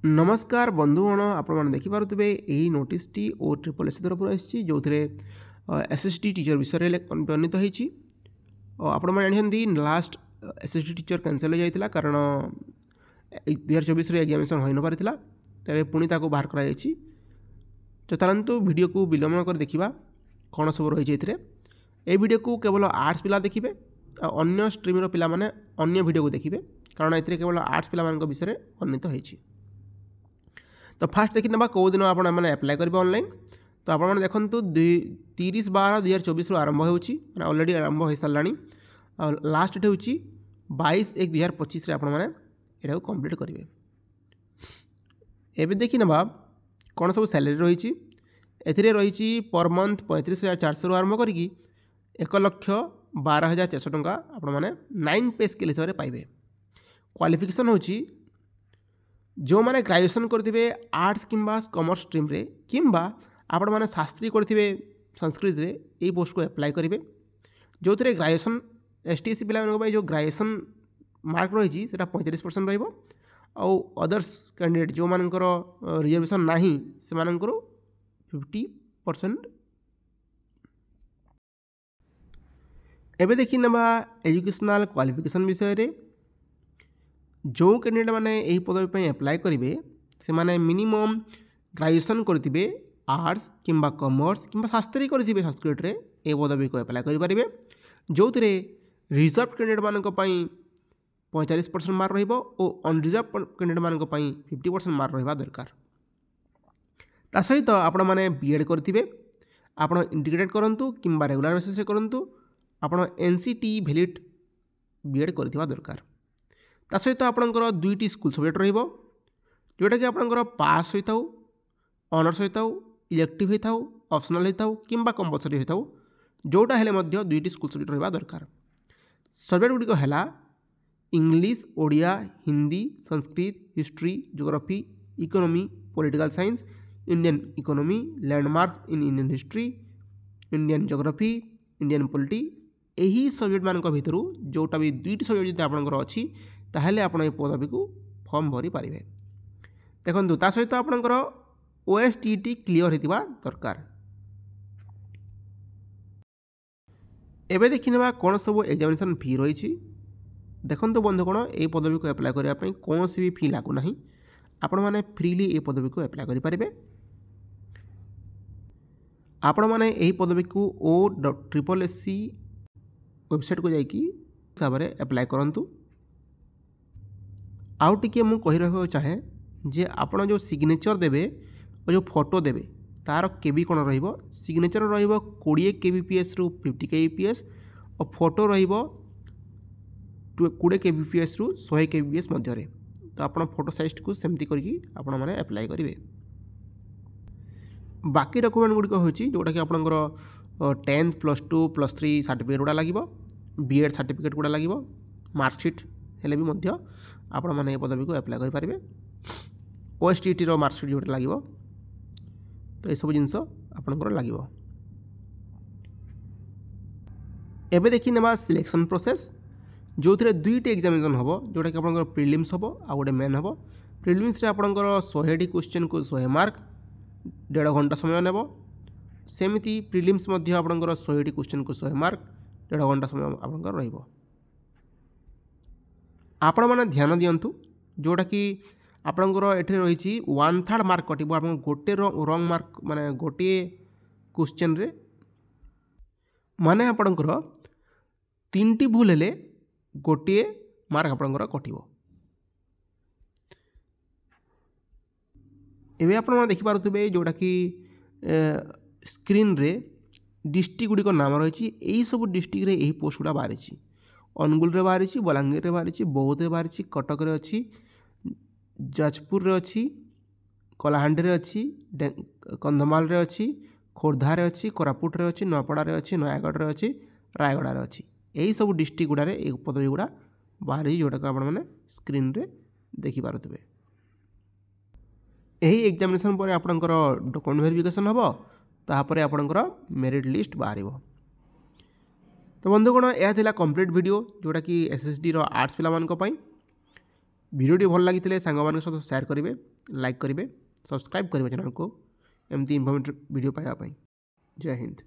नमस्कार बंधुगण आपण देखिपे यही notice T O triple S तरफ आसी जो एसएसटी टीचर विषय वर्णित होती आपण जानते लास्ट एसएसटी टीचर कैंसल हो जाता कारण 2024 एग्जामिनेशन हो न पारा तेरे पुणी बाहर कर चलतु वीडियो को विलम्ब कर देखा कौन सब रही है वीडियो को केवल आर्ट्स पिला देखिए अन्य स्ट्रीम पिला माने अन्य वीडियो को देखिए कारण ए केवल आर्ट्स पिला विषय वर्णित होती। तो फास्ट देखी ना कौ दिन आप एप्लाय करेंगे ऑनलाइन तो आप देखो 30/12/2024 आरंभ होती ऑलरेडी आरंभ हो सारा लास्ट डेट हूँ 22/1/2025 आपको कंप्लीट करेंगे। एवं देखी ना कौन सब सैलरी रही रही पर मंथ 35,400 आरंभ करी 1,12,400 टंका आपने 9 पे स्केल हिसाब से पाइबे। क्वालिफिकेशन होची जो मैंने ग्रेजुएशन करेंगे आर्ट्स किंबा कॉमर्स स्ट्रीम रे किंबा आपण मैंने शास्त्री करेंगे संस्कृत रे यही पोस्ट को अप्लाई करेंगे जो थे ग्रेजुएशन एसटीएससी पे जो ग्रेजुएशन मार्क रही 45% रही अदर्स कैंडिडेट जो मानकर रिजर्वेशन ना से 50%। एवं देखी ना एजुकेशनल क्वालिफिकेशन विषय रे जो कैंडिडेट मैंने यही पदवी एप्लाय करेंगे से माने मिनिमम ग्रेजुएशन करेंगे आर्ट्स किंबा कॉमर्स किंबा शास्त्री करेंगे संस्कृत रे ए पदवी को एप्लाय करेंगे जो थे रिजर्व कैंडिडेट मानक 45% मार्क रहिबो और अनरिजर्व कैंडिडेट मानक 50% मार्क रहा दरकार। ता सहित आपण मैंने बीएड करेंगे आप इंटीग्रेटेड करूँ किंबा रेगुलर बेसिस करूँ आप एनसीटी वैलिड बीएड करथिबा दरकार। ता सहित आपणकर 2टी स्कूल सब्जेक्ट रहिबो जोटा कि आपणकर पास होता ऑनर्स होता इलेक्टिव होता ऑप्शनल होता किंबा कंपलसरी होता जोटा हेले मध्य 2टी स्कूल सब्जेक्ट रहिबा दरकार। सब्जेक्ट गुडिक हैला English Odia Hindi Sanskrit history geography economy political science Indian economy landmarks in Indian history Indian geography Indian polity यही सब्जेक्ट मान भितर जोटा भी 2टी सब्जेक्ट जो आपंकर अच्छी ताहले आपण पदवी को फॉर्म भरी पारे। देखो ता सहित आपंकर ओएसटीटी क्लियर होता दरकार। एवं देखी ना कौन सब एग्जामिनेशन फी रही देखो बंधुगण ये पदवी को एप्लाय करने कौन सी भी फी लागू ना आपण मैंने फ्रीली ये पदवी को एप्लाय करेंगे। आपण मैंने यही पदवी को OSSC वेबसाइट को जाकि हिसाब से एप्लाय करूँ। आउ टिके मु कहि रहा चाहे जे आपण जो सिग्नेचर देबे और जो फोटो देबे तार केबी कौन रहिबो सिग्नेचर रहिबो 20 kbps रु 50 kbps और फोटो रहिबो 20 kbps रु 100 kbps मध्य रे। तो आपण फोटो साइज को सेमती करके आपण माने अप्लाई करेंगे। बाकी डॉक्यूमेंट गुडिक होची जोटा कि आपनकर 10th +2 +3 सर्टिफिकेट गुड़ा लगे बीएड सर्टिफिकेट गुड़ा लगे मार्कशीट हेले भी मध्य आपण माने पदवी को एप्लाय करि पारिबे। ओएसटीटी रो मार्कशीट जोटा लगे तो ये सब जिनस आपनकर लगे। एबे देखि नेबा सिलेक्शन प्रोसेस जो थे 2टी एग्जामिनेशन हम जोटा कि आपनकर प्रिलिम्स हम आ गोटे मेन हम। प्रिलिम्स रे आपनकर 100टी क्वेश्चन को 100 मार्क 1.5 घंटा समय नेब सेमती प्रिलिम्स मध्य आपनकर 100टी क्वेश्चन को 100 मार्क 1.5 घंटा समय आपनकर रहिबो। आपण मैंने ध्यान दिंतु जोटा कि आपंकर ये रही 1/3 मार्क कटो आप गोटे रंग मार्क माने गोटे क्वेश्चन रे माने आपंकर 3टी भूल हेले गोटे मार्क आपंकर कटो। एवं आप देखिपे जोटा कि स्क्रीन रे डिस्ट्रिक्ट गुड़िक नाम रही यही सब डिस्ट्रिक्ट रे यही पोस्ट गुड़ा बाहरी अनुगुल रे बाहरी बलांगीर रे बाहरी बौद्ध रे बाहरी कटक रे अच्छी जाजपुर रे अच्छी कलाहांडी रे अच्छी कंधमाल रे अच्छी खोर्धा रे अच्छी कोरापुट रे अच्छी नूआपड़ा रे अच्छी नयागढ़ रे अच्छी रायगढ़ रे अच्छी यही सब डिस्ट्रिक्ट गुड़ा रे पदवी गुड़ा बाहरी जोटा कि आपण माने स्क्रीन रे देखि पारुथबे। यही एग्जामिनेशन पर आपणकर डॉक्यूमेंट वेरिफिकेशन हम तापर आपणकर मेरिट लिस्ट बाहर। तो बंधुगण यह कंप्लीट वीडियो जोटा कि एसएसडी रो आर्ट्स पिला मानक पई भिडियोटी भल लगी सांग सहित सेयार करेंगे, लाइक करेंगे, सब्सक्राइब करेंगे चैनल को एमती इनफॉर्मेटिव वीडियो पाइबा। जय हिंद।